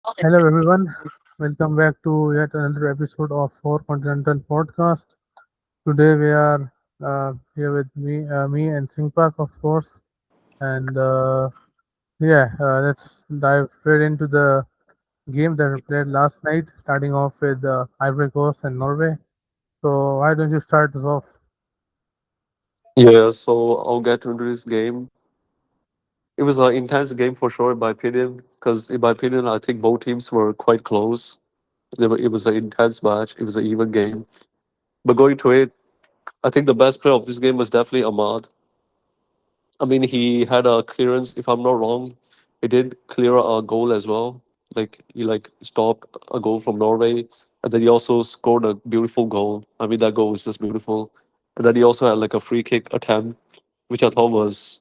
Hello everyone, welcome back to yet another episode of Four Continental Podcast. Today we are here with me and Singpak, of course, and let's dive straight into the game that we played last night, starting off with Ivory Coast and Norway. So why don't you start us off? Yeah, so I'll get into this game. It was an intense game for sure, in my opinion, because in my opinion, I think both teams were quite close. It was an intense match. It was an even game. But going to it, I think the best player of this game was definitely Ahmad. I mean, he had a clearance, if I'm not wrong. He did clear a goal as well. Like he stopped a goal from Norway, and then he also scored a beautiful goal. I mean, that goal was just beautiful. And then he also had like a free kick attempt, which I thought was,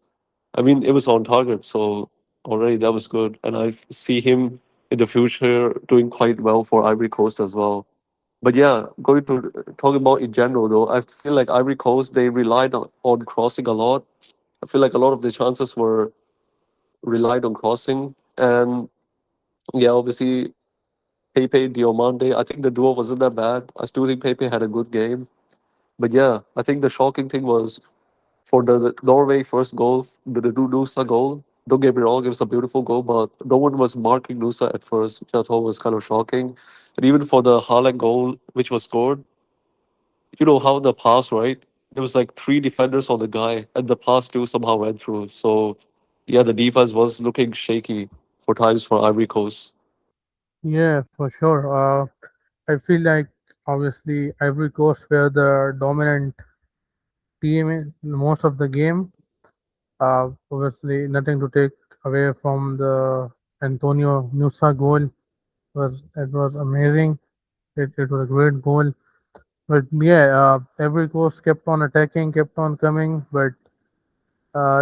I mean, it was on target, so already that was good. And I see him in the future doing quite well for Ivory Coast as well. But yeah, going to talking about in general though, I feel like Ivory Coast they relied on crossing a lot. I feel like a lot of the chances were relied on crossing, and yeah, obviously Pepe Diomande. I think the duo wasn't that bad. I still think Pepe had a good game. But yeah, I think the shocking thing was for the Norway first goal, the Nusa goal. Don't get me wrong, it was a beautiful goal, but no one was marking Nusa at first, which I thought was kind of shocking. And even for the Haaland goal, which was scored, you know how the pass, right? There was like three defenders on the guy, and the pass still somehow went through. So, yeah, the defense was looking shaky for times for Ivory Coast. Yeah, for sure. I feel like obviously Ivory Coast were the dominant team in most of the game. Obviously, nothing to take away from the Antonio Nusa goal. It was amazing. It was a great goal. But yeah, every coast kept on attacking, kept on coming, but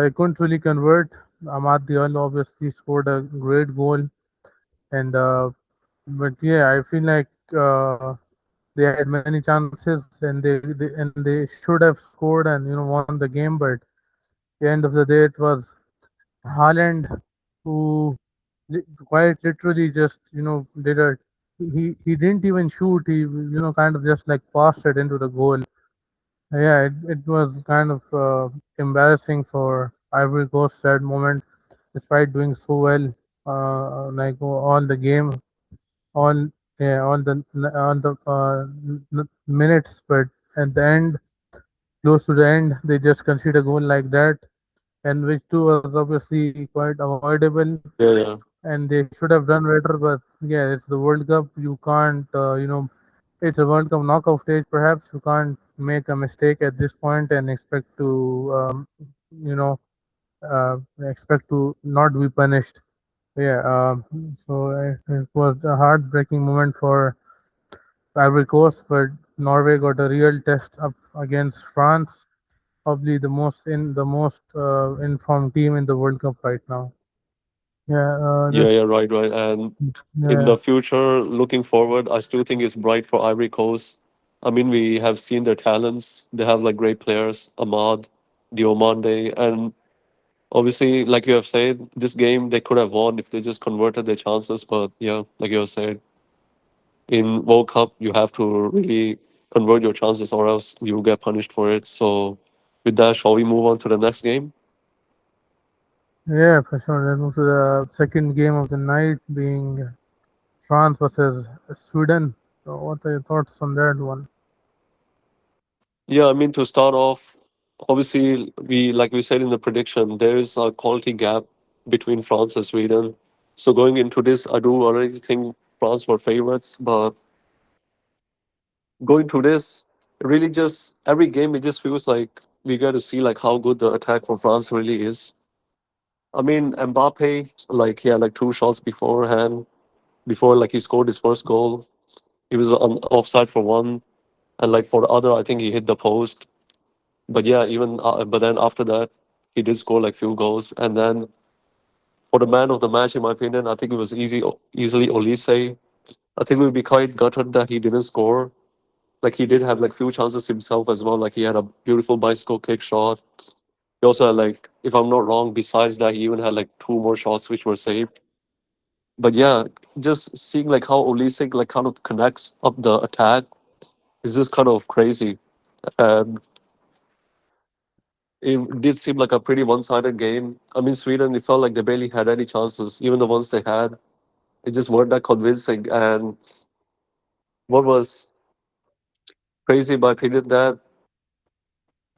it couldn't really convert. Ahmad Diallo obviously scored a great goal, and but yeah, I feel like they had many chances, and they should have scored and won the game. But at the end of the day, it was Haaland who quite literally just did a he didn't even shoot. He kind of just like passed it into the goal. Yeah, it was kind of embarrassing for Ivory Coast that moment, despite doing so well, like all the game, all yeah, all the minutes, but at the end, close to the end, they just concede a goal like that, and which too was obviously quite avoidable, Yeah, yeah. and they should have done better. But yeah, it's the World Cup. You can't, it's a World Cup knockout stage. Perhaps you can't make a mistake at this point and expect to, you know, expect to not be punished. Yeah. So it was a heartbreaking moment for Ivory Coast, but Norway got a real test up against France, probably the most informed team in the World Cup right now. Yeah. Yeah, yeah, right, right. And in Yeah. the future, looking forward, I still think it's bright for Ivory Coast. I mean, we have seen their talents. They have like great players, Ahmad, Diomande, and obviously, like you have said, this game they could have won if they just converted their chances. But yeah, like you have said, in World Cup, you have to really convert your chances, or else you will get punished for it. So, with that, shall we move on to the next game? Yeah, for sure. Let's move to the second game of the night, being France versus Sweden. So, what are your thoughts on that one? Yeah, I mean to start off, obviously we like we said in the prediction, there is a quality gap between France and Sweden. So going into this, I do already think France were favorites, but going to this, really just every game it just feels like we get to see like how good the attack for France really is. I mean Mbappe, like he had like two shots beforehand, before like he scored his first goal. He was on offside for one, and like for the other, I think he hit the post. But yeah, even but then after that, he did score like few goals, and then for the man of the match, in my opinion, I think it was easily Olise. I think we'd be quite gutted that he didn't score. Like he did have like few chances himself as well. Like he had a beautiful bicycle kick shot. He also had like, if I'm not wrong, besides that, he even had like two more shots which were saved. But yeah, just seeing like how Olise like kind of connects up the attack is just kind of crazy. And it did seem like a pretty one-sided game. I mean, Sweden, it felt like they barely had any chances. Even the ones they had, it just weren't that convincing. And what was crazy in my opinion that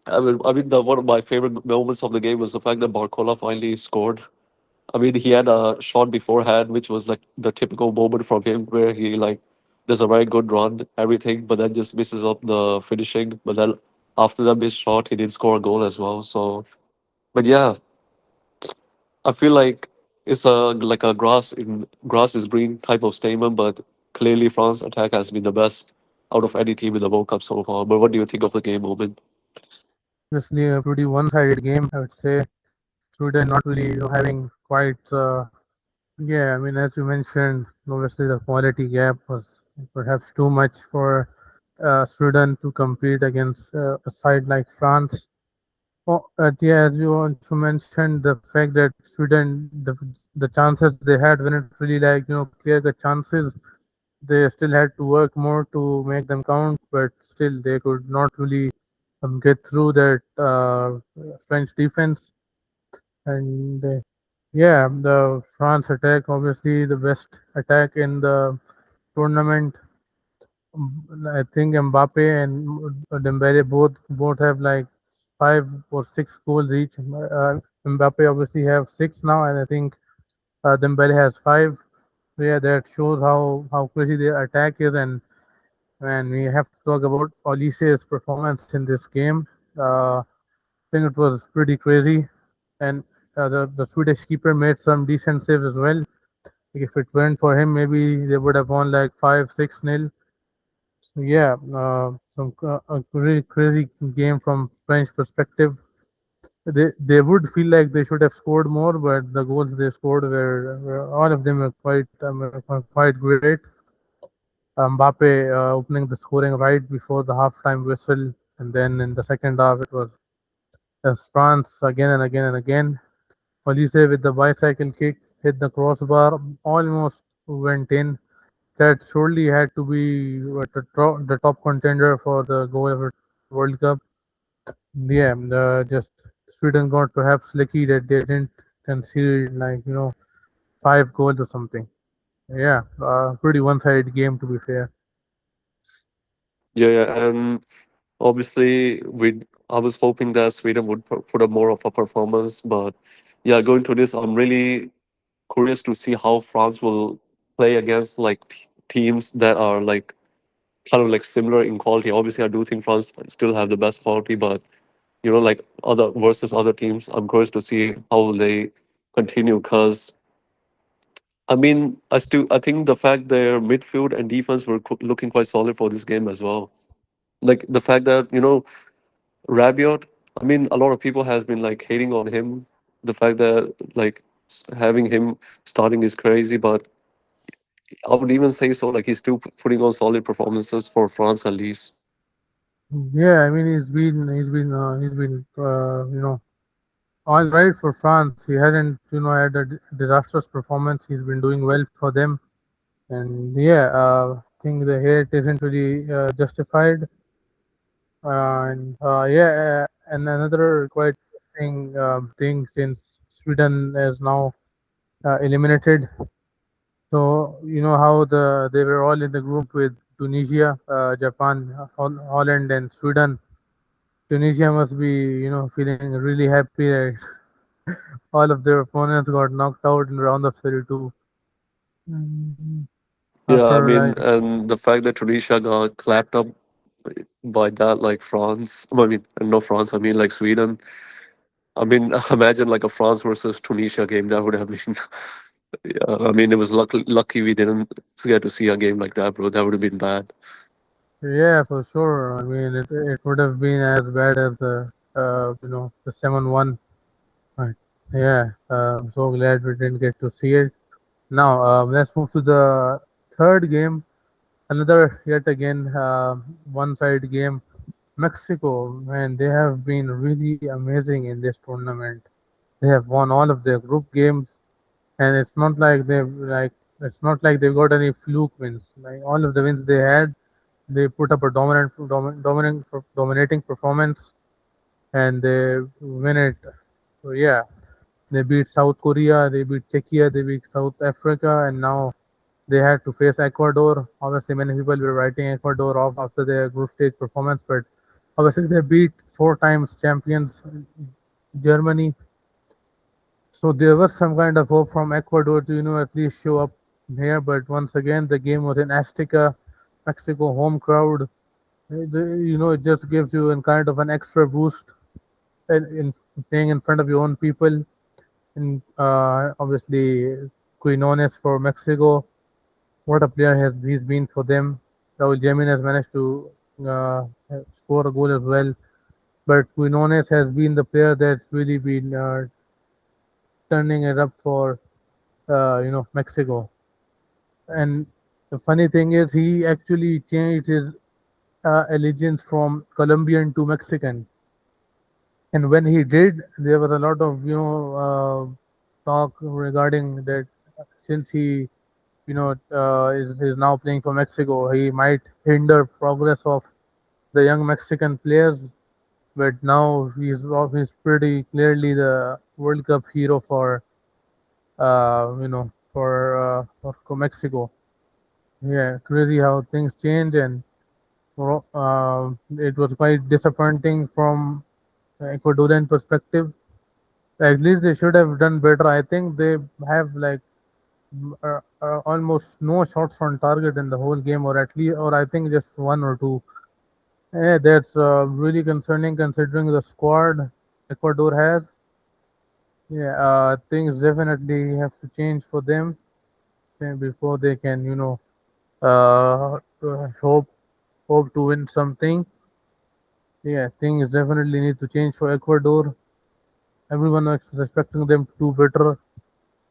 I mean, one of my favorite moments of the game was the fact that Barcola finally scored. I mean, he had a shot beforehand, which was like the typical moment from him where he like does a very good run, everything, but then just misses up the finishing. But then after that missed shot, he did score a goal as well. So, but yeah, I feel like it's a like a grass is green type of statement, but clearly France attack has been the best out of any team in the World Cup so far. But what do you think of the game, moment? Obviously, a pretty one-sided game, I would say. Sweden not really having quite. Yeah, I mean, as you mentioned, obviously the quality gap was perhaps too much for Sweden to compete against a side like France. Oh, yeah, as you also mentioned, the fact that Sweden, the chances they had when it really like clear the chances, they still had to work more to make them count, but still they could not really get through that French defense. And yeah, the France attack, obviously the best attack in the tournament. I think Mbappe and Dembele both have like 5 or 6 goals each. Mbappe obviously have 6 now, and I think Dembele has 5. So yeah, that shows how crazy their attack is, and we have to talk about Olise's performance in this game. I think it was pretty crazy, and the Swedish keeper made some decent saves as well. If it weren't for him, maybe they would have won like 5-6 nil. So yeah, a really crazy game from French perspective. They would feel like they should have scored more, but the goals they scored were all of them were quite great. Mbappe opening the scoring right before the halftime whistle, and then in the second half it was just France again and again and again. Olise with the bicycle kick hit the crossbar, almost went in. That surely had to be the top contender for the goal of the World Cup. Yeah, just Sweden got perhaps lucky that they didn't concede like 5 goals or something. Yeah, pretty one-sided game to be fair. Yeah, yeah, and obviously I was hoping that Sweden would put up more of a performance, but yeah, going to this, I'm really curious to see how France will play against like teams that are like kind of like similar in quality. Obviously, I do think France still have the best quality, but like other versus other teams, I'm curious to see how they continue. Because I mean, I think the fact their midfield and defense were looking quite solid for this game as well. Like the fact that Rabiot. I mean, a lot of people has been like hating on him. The fact that like having him starting is crazy, but I would even say so. Like he's still putting on solid performances for France at least. Yeah, I mean he's been all right for France. He hasn't had a disastrous performance. He's been doing well for them, and yeah, I think the hate isn't really justified. And another quite interesting thing since Sweden is now eliminated. So you know how they were all in the group with Tunisia, Japan, Holland, and Sweden. Tunisia must be feeling really happy that all of their opponents got knocked out in round of 32. Mhm. Yeah, I After mean, like and the fact that Tunisia got clapped up by that, like France. I mean, not France. I mean, like Sweden. I mean, imagine like a France versus Tunisia game. That would have been. Yeah, I mean, it was lucky we didn't get to see a game like that, bro. That would have been bad. yeah, for sure. I mean, it would have been as bad as the 7-1. Right. Yeah, I'm so glad we didn't get to see it. Now, let's move to the third game. Another, yet again, one-side game. Mexico, man, they have been really amazing in this tournament. They have won all of their group games, and it's not like they've like It's not like they got any fluke wins. Like all of the wins they had, they put up a dominating performance, and they win it. So yeah, they beat South Korea, they beat Czechia, they beat South Africa, and now they had to face Ecuador. Obviously, many people were writing Ecuador off after their group stage performance, but obviously they beat four times champions Germany. So there was some kind of hope from Ecuador to at least show up here. But once again, the game was in Azteca, Mexico home crowd. It just gives you a kind of an extra boost in playing in front of your own people. And obviously, Quinones for Mexico. What a player has he's been for them. Raul Jimenez managed to uh, score a goal as well. But Quinones has been the player that's really been turning it up for Mexico. And the funny thing is, he actually changed his allegiance from Colombian to Mexican. And when he did, there was a lot of talk regarding that since he is now playing for Mexico, he might hinder progress of the young Mexican players. But now he's pretty clearly the World Cup hero for Mexico. Yeah, crazy how things change, and it was quite disappointing from Ecuadorian perspective. At least they should have done better. I think they have like almost no shots on target in the whole game, or I think just one or two. Yeah, that's really concerning considering the squad Ecuador has. Yeah, things definitely have to change for them before they can, hope to win something. Yeah, things definitely need to change for Ecuador. Everyone is expecting them to do better.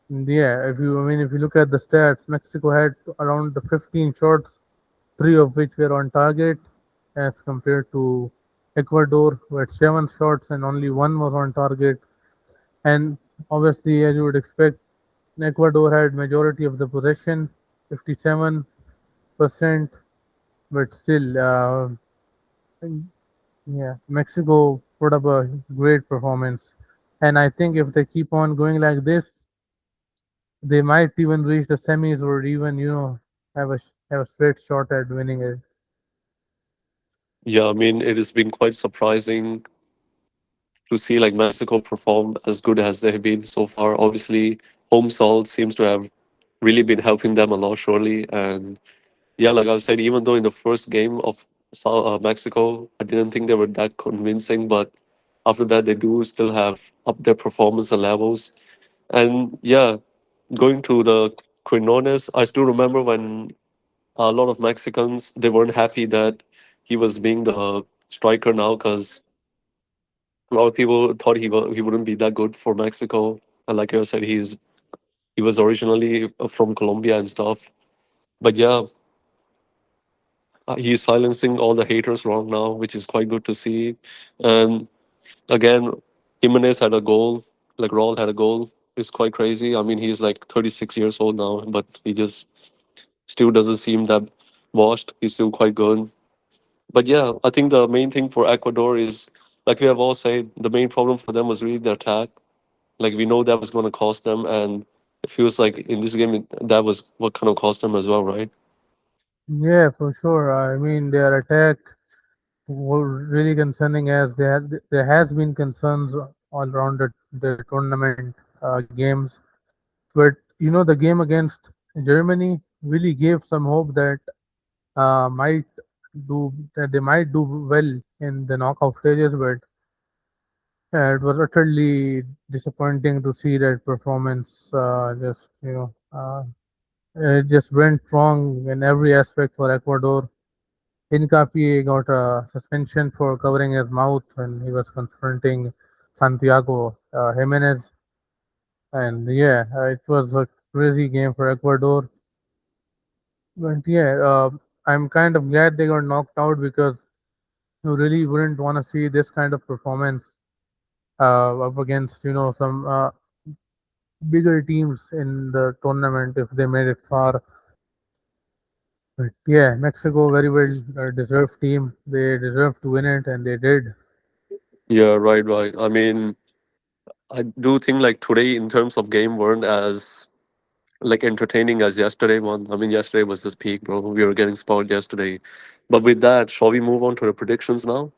And yeah, if you look at the stats, Mexico had around the 15 shots, three of which were on target, as compared to Ecuador, who had seven shots and only one was on target. And obviously, as you would expect, Ecuador had majority of the possession, 57%, but still, yeah, Mexico put up a great performance. And I think if they keep on going like this, they might even reach the semis or even have a straight shot at winning it. Yeah, I mean, it has been quite surprising to see like Mexico perform as good as they have been so far. Obviously, home salt seems to have really been helping them a lot, surely. And yeah, like I said, even though in the first game of Mexico, I didn't think they were that convincing, but after that, they do still have up their performance and levels. And yeah, going to the Quinones, I still remember when a lot of Mexicans they weren't happy that he was being the striker now because a lot of people thought he wouldn't be that good for Mexico. And like I said, he was originally from Colombia and stuff. But yeah, he's silencing all the haters wrong now, which is quite good to see. And again, Jimenez had a goal, like Raul had a goal. It's quite crazy. I mean, he's like 36 years old now, but he just still doesn't seem that washed. He's still quite good. But yeah, I think the main thing for Ecuador is, like we have all said, the main problem for them was really the attack. Like we know that was going to cost them, and it feels like in this game that was what kind of cost them as well, right? Yeah, for sure. I mean, their attack were really concerning as there has been concerns all around the tournament games. But the game against Germany really gave some hope might that they might do well in the knockout stages. But it was utterly disappointing to see that performance. It just went wrong in every aspect for Ecuador. Hincapié got a suspension for covering his mouth when he was confronting Santiago Jimenez. And yeah, it was a crazy game for Ecuador. But yeah, I'm kind of glad they got knocked out because you really wouldn't want to see this kind of performance up against some bigger teams in the tournament if they made it far. But yeah, Mexico very well deserved team. They deserved to win it, and they did. Yeah, right, right. I mean, I do think like today in terms of game weren't as like entertaining as yesterday one. I mean, yesterday was just peak, bro. We were getting spoiled yesterday. But with that, shall we move on to the predictions now?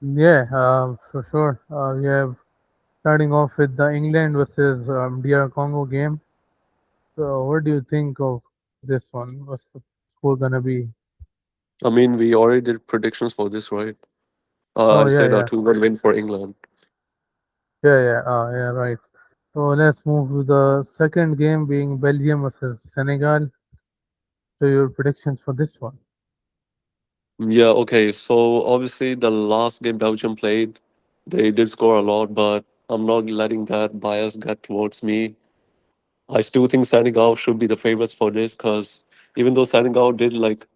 Yeah, for sure. We have starting off with the England versus DR Congo game. So, what do you think of this one? What's the score gonna be? I mean, we already did predictions for this, right? Oh I yeah, said a yeah, 2-1 win for England. yeah, right. So let's move to the second game, being Belgium versus Senegal. So your predictions for this one? Yeah, okay. So obviously the last game Belgium played, they did score a lot, but I'm not letting that bias get towards me. I still think Senegal should be the favorites for this because even though Senegal did like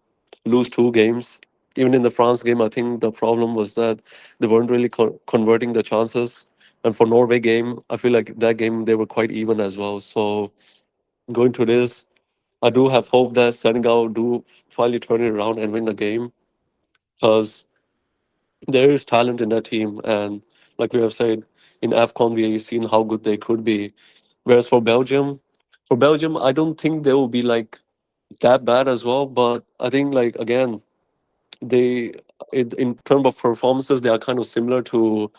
lose two games, even in the France game, I think the problem was that they weren't really converting the chances. And for Norway game, I feel like that game they were quite even as well. So going to this, I do have hope that Senegal do finally turn it around and win the game because there is talent in that team, and like we have said in AFCON, we've seen how good they could be. Whereas for Belgium, I don't think they will be like that bad as well. But I think like again, they in terms of performances, they are kind of similar to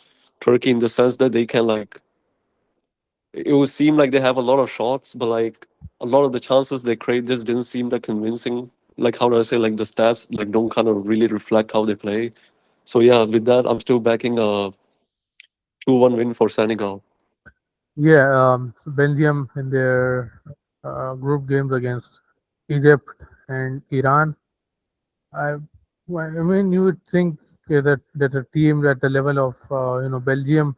Turkey in the sense that they can like it would seem like they have a lot of shots, but like a lot of the chances they create just didn't seem that convincing. Like how do I say like the stats like don't kind of really reflect how they play. So yeah, with that, I'm still backing a 2-1 win for Senegal. Yeah, so Belgium in their group games against Egypt and Iran. I, I mean, you would think that a team at the level of Belgium,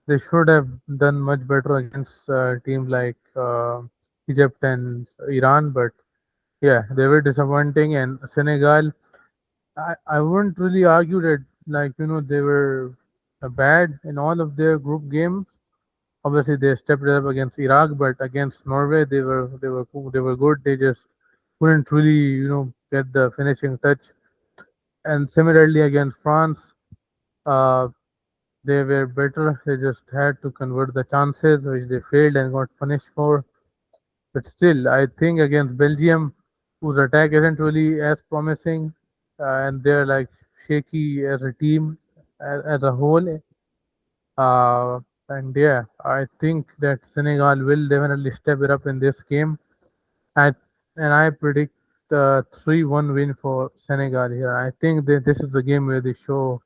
they should have done much better against teams like Egypt and Iran. But yeah, they were disappointing. And Senegal, I wouldn't really argue that they were bad in all of their group games. Obviously, they stepped it up against Iraq, but against Norway, they were good. They just couldn't really get the finishing touch. And similarly against France, uh, they were better. They just had to convert the chances, which they failed and got punished for. But still, I think against Belgium, whose attack isn't really as promising, and they're like shaky as a team as a whole. And yeah, I think that Senegal will definitely step it up in this game. I, and I predict 3-1 win for Senegal here. I think that this is the game where they show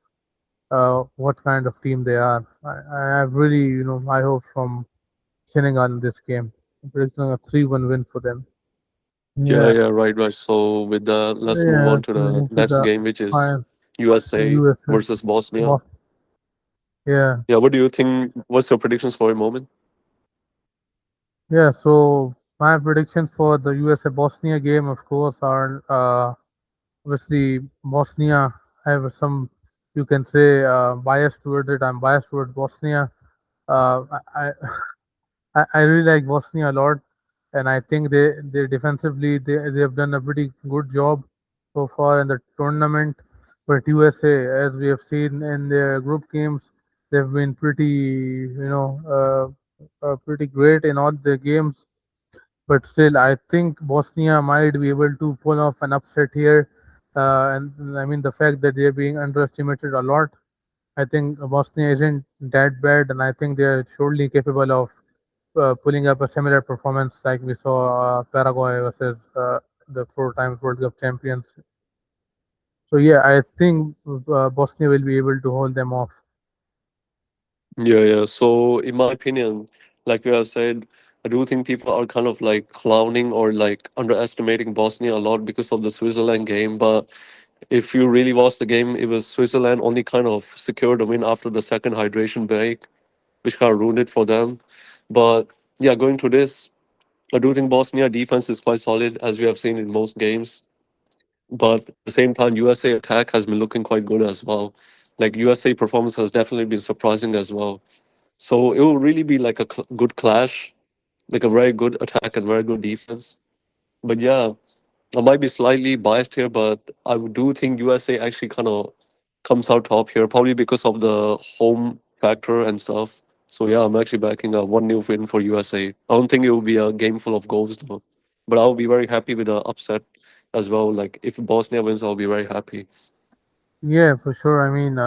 what kind of team they are. I have really, high hope from Senegal in this game. I'm predicting a 3-1 win for them. Yeah, Yeah, yeah, right, right. So with that, let's move yeah. on to So we the move to next the game, which is final USA USA versus Bosnia. Boston. Yeah, Yeah, what do you think? What's your predictions for a moment? yeah. So my predictions for the USA Bosnia game, of course, are obviously Bosnia. I have some, you can say, bias towards it. I'm biased towards Bosnia. I really like Bosnia a lot, and I think they defensively they have done a pretty good job so far in the tournament. But USA, as we have seen in their group games, they've been pretty great in all the games. But still, I think Bosnia might be able to pull off an upset here. And I mean, the fact that they're being underestimated a lot, I think Bosnia isn't that bad, and I think they're surely capable of pulling up a similar performance like we saw Paraguay versus the four times World Cup champions. So yeah, I think Bosnia will be able to hold them off. Yeah, yeah. So in my opinion, like we have said, I do think people are kind of like clowning or like underestimating Bosnia a lot because of the Switzerland game. But if you really watch the game, it was Switzerland only kind of secured a win after the second hydration break, which kind of ruined it for them. But yeah, going to this, I do think Bosnia defense is quite solid as we have seen in most games. But at the same time, USA attack has been looking quite good as well. Like USA performance has definitely been surprising as well. So it will really be like a good clash. like a very good attack and very good defense. But yeah, I might be slightly biased here, but do think USA actually kind of comes out top here, probably because of the home factor and stuff. So yeah, I'm actually backing a 1-0 win for USA. I don't think it will be a game full of goals though, but I'll be very happy with the upset as well. Like if Bosnia wins, I'll be very happy. Yeah, for sure. I mean,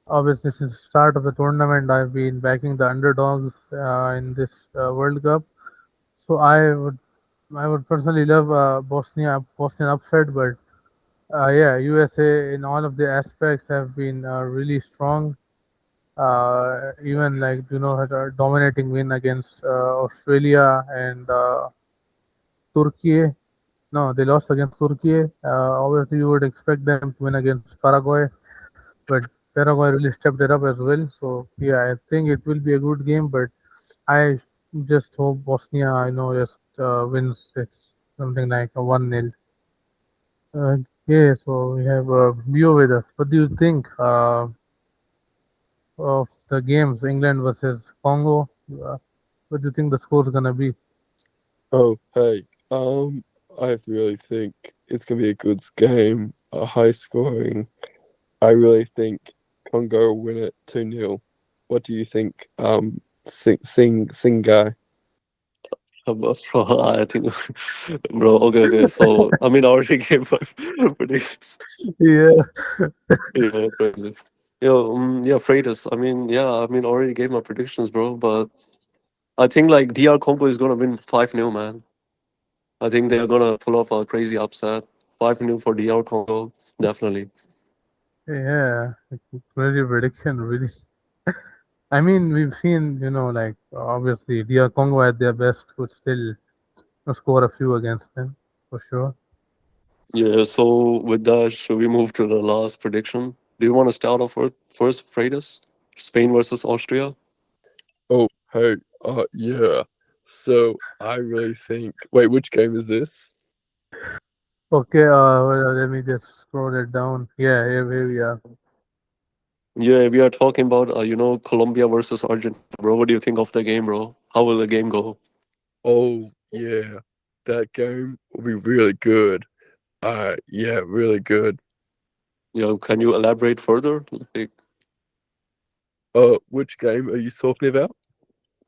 obviously, since the start of the tournament, I've been backing the underdogs in this World Cup. So I would personally love Bosnian upset, but yeah, USA in all of the aspects have been really strong. Even like had a dominating win against Australia and Turkey. No, they lost against Turkey. Obviously, you would expect them to win against Paraguay, but Paraguay really stepped it up as well. So yeah, I think it will be a good game, but I just hope Bosnia, just wins. It's something like a 1-0. Okay, so we have Bio with us. What do you think of the games, England versus Congo? What do you think the score is gonna be? Oh, hey. I really think it's gonna be a good game, a high scoring. I really think Congo will win it 2-0. What do you think? Sing guy. Bro, I think, bro. Okay, okay. So I mean, I already gave my predictions. Yeah, Yeah, crazy. Yeah, Freitas. I mean, yeah, I mean, already gave my predictions, bro. But I think like DR Congo is gonna win 5-0, man. I think they're gonna pull off a crazy upset. 5-0 for DR Congo, definitely. yeah, crazy prediction, really. I mean, we've seen, like obviously DR Congo at their best could still score a few against them for sure. Yeah. So with that, should we move to the last prediction? Do you want to start off first, Freitas? Spain versus Austria. Oh, hey. Yeah. So I really think. Wait, which game is this? Okay, well, let me just scroll it down. Yeah, here we are. Yeah, we are talking about Colombia versus Argentina, bro. What do you think of the game, bro? How will the game go? Oh, yeah. That game will be really good. Yeah, really good. Can you elaborate further? Like, Which game are you talking about?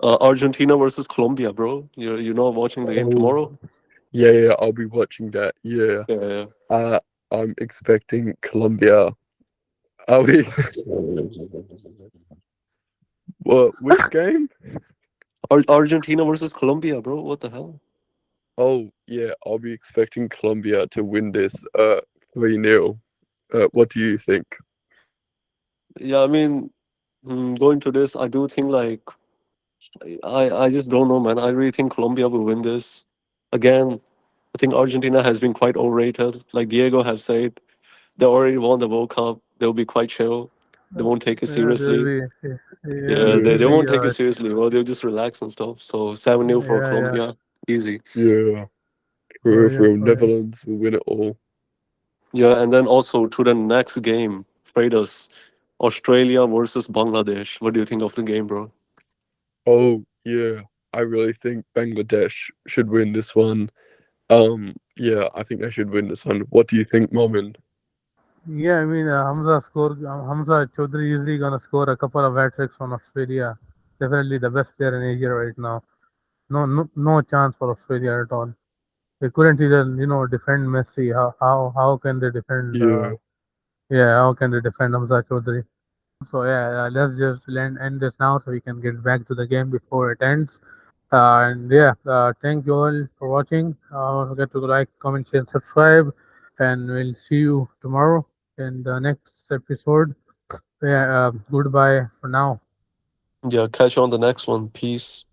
Argentina versus Colombia, bro. You're watching the game Oh, tomorrow? yeah, yeah. I'll be watching that. Yeah. Yeah. Uh, I'm expecting Colombia. Are we? What? Which game? Argentina versus Colombia, bro. What the hell? Oh, yeah. I'll be expecting Colombia to win this. 3-0. What do you think? Yeah, I mean, going to this, I do think like I just don't know, man. I really think Colombia will win this. Again, I think Argentina has been quite overrated. Like Diego have said, they already won the World Cup. They'll be quite chill. They won't take it Yeah, seriously. yeah, Yeah, Yeah, they they'll be won't take it seriously. Well, they'll just relax and stuff. So 7-0 for yeah, Colombia. Easy. yeah. for For real, real, for real. Netherlands will win it all. Yeah, and then also to the next game, Fredos, Australia versus Bangladesh. What do you think of the game, bro? Oh, yeah. I really think Bangladesh should win this one. Yeah, I think they should win this one. What do you think, Momin? Yeah, I mean, Hamza Chaudhary easily gonna score a couple of hat tricks on Australia. Definitely the best player in Asia right now. No chance for Australia at all. They couldn't even, defend Messi. How can they defend? Yeah, Yeah, how can they defend Hamza Chaudhary? So yeah, let's just end this now so we can get back to the game before it ends. And yeah, thank you all for watching. Don't forget to like, comment, share, and subscribe. And we'll see you tomorrow in the next episode. Yeah, goodbye for now. Yeah, catch you on the next one. Peace.